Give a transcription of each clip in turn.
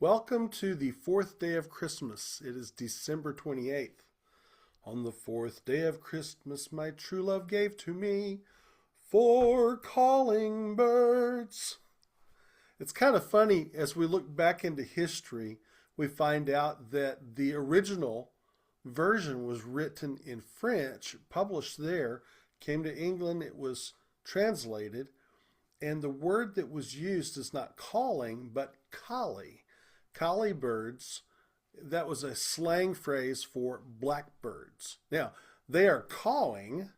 Welcome to the fourth day of Christmas. It is December 28th. On the fourth day of Christmas, my true love gave to me four calling birds. It's kind of funny as we look back into history, we find out that the original version was written in French, published there, came to England, it was translated, and the word that was used is not calling, but collie. Collie birds, that was a slang phrase for blackbirds. Now, they are cawing,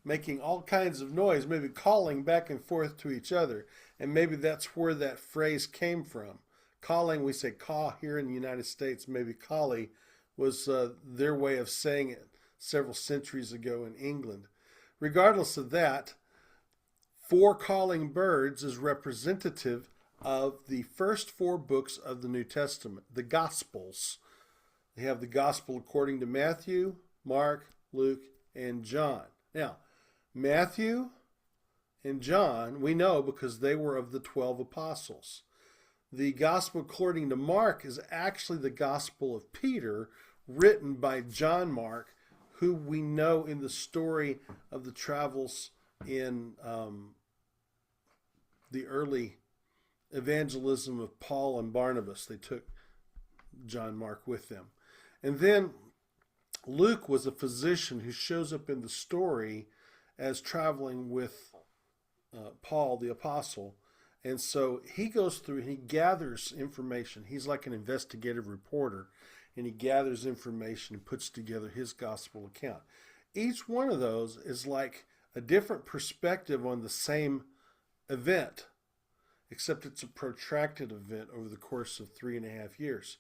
making all kinds of noise, maybe calling back and forth to each other. And maybe that's where that phrase came from. Calling, we say caw here in the United States. Maybe collie was their way of saying it several centuries ago in England. Regardless of that, four calling birds is representative of the first four books of the New Testament, the Gospels. They have the Gospel according to Matthew, Mark, Luke, and John. Now, Matthew and John, we know because they were of the 12 apostles. The Gospel according to Mark is actually the Gospel of Peter, written by John Mark, who we know in the story of the travels in the early evangelism of Paul and Barnabas. They took John Mark with them. And then Luke was a physician who shows up in the story as traveling with Paul the apostle. And so he goes through and he gathers information. He's like an investigative reporter, and he gathers information and puts together his gospel account. Each one of those is like a different perspective on the same event, except it's a protracted event over the course of 3.5 years.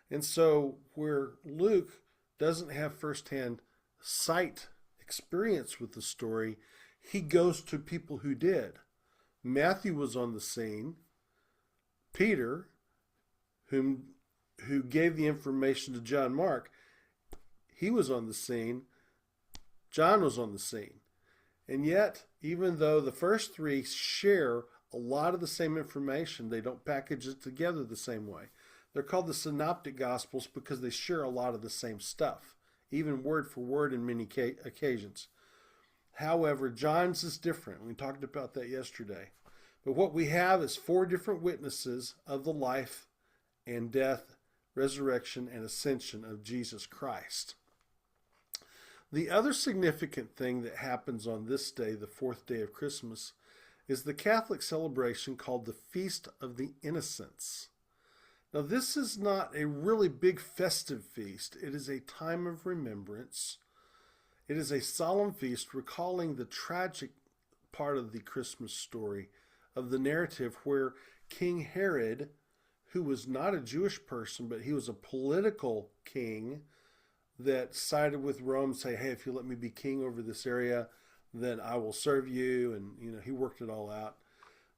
And so where Luke doesn't have firsthand sight experience with the story, he goes to people who did. Matthew was on the scene. Peter, who gave the information to John Mark, he was on the scene. John was on the scene. And yet, even though the first three share a lot of the same information, they don't package it together the same way. They're called the synoptic gospels because they share a lot of the same stuff, even word for word in many occasions. However, John's is different. We talked about that yesterday. But what we have is four different witnesses of the life and death, resurrection, and ascension of Jesus Christ. The other significant thing that happens on this day, the fourth day of Christmas, is the Catholic celebration called the Feast of the Innocents. Now, this is not a really big festive feast. It is a time of remembrance. It is a solemn feast recalling the tragic part of the Christmas story, of the narrative where King Herod, who was not a Jewish person, but he was a political king that sided with Rome, say, hey, if you let me be king over this area, then I will serve you. And, he worked it all out.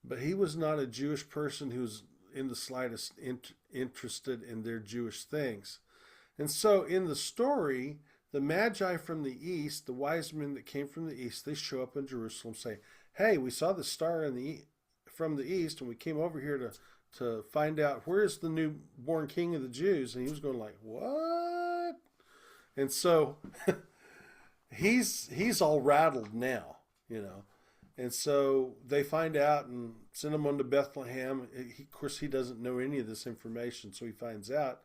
But he was not a Jewish person who was in the slightest interested in their Jewish things. And so in the story, the Magi from the east, the wise men that came from the east, they show up in Jerusalem, say, hey, we saw the star from the east, and we came over here to find out where's the newborn king of the Jews. And he was going like, what? And so he's all rattled now, And so they find out and send him on to Bethlehem. Of course, he doesn't know any of this information, so he finds out.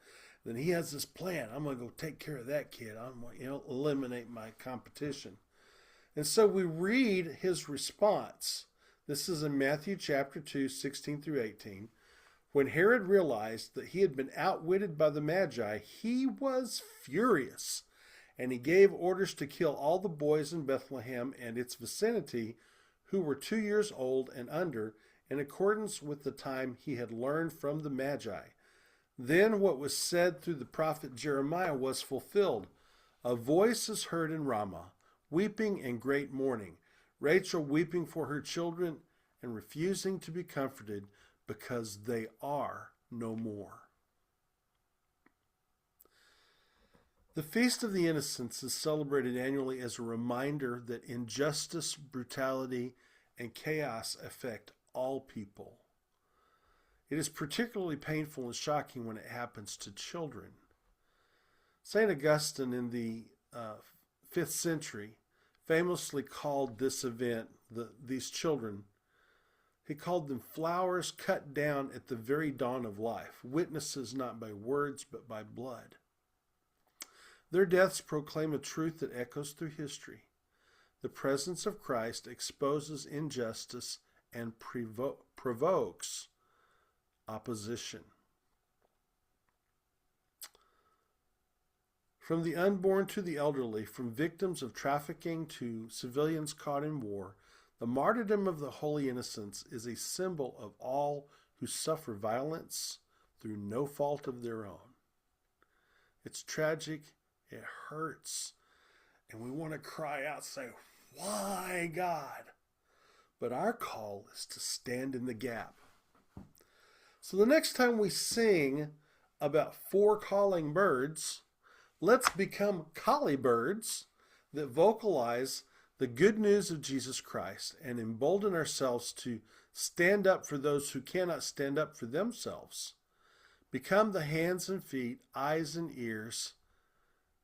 Then he has this plan. I'm going to go take care of that kid. I'm going to eliminate my competition. And so we read his response. This is in Matthew chapter 2, 16 through 18. When Herod realized that he had been outwitted by the Magi, he was furious, and he gave orders to kill all the boys in Bethlehem and its vicinity who were 2 years old and under, in accordance with the time he had learned from the Magi. Then what was said through the prophet Jeremiah was fulfilled. A voice is heard in Ramah, weeping and great mourning, Rachel weeping for her children and refusing to be comforted because they are no more. The Feast of the Innocents is celebrated annually as a reminder that injustice, brutality, and chaos affect all people. It is particularly painful and shocking when it happens to children. St. Augustine in the 5th century famously called this event, these children, he called them flowers cut down at the very dawn of life, witnesses not by words but by blood. Their deaths proclaim a truth that echoes through history. The presence of Christ exposes injustice and provokes opposition. From the unborn to the elderly, from victims of trafficking to civilians caught in war, the martyrdom of the holy innocents is a symbol of all who suffer violence through no fault of their own. It's tragic, it hurts, and we want to cry out, say, "Why, God?" But our call is to stand in the gap. So the next time we sing about 4 calling birds, let's become collie birds that vocalize the good news of Jesus Christ and embolden ourselves to stand up for those who cannot stand up for themselves. Become the hands and feet, eyes and ears,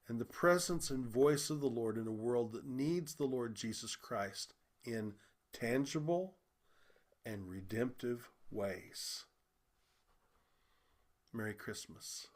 and the presence and voice of the Lord in a world that needs the Lord Jesus Christ in tangible and redemptive ways. Merry Christmas.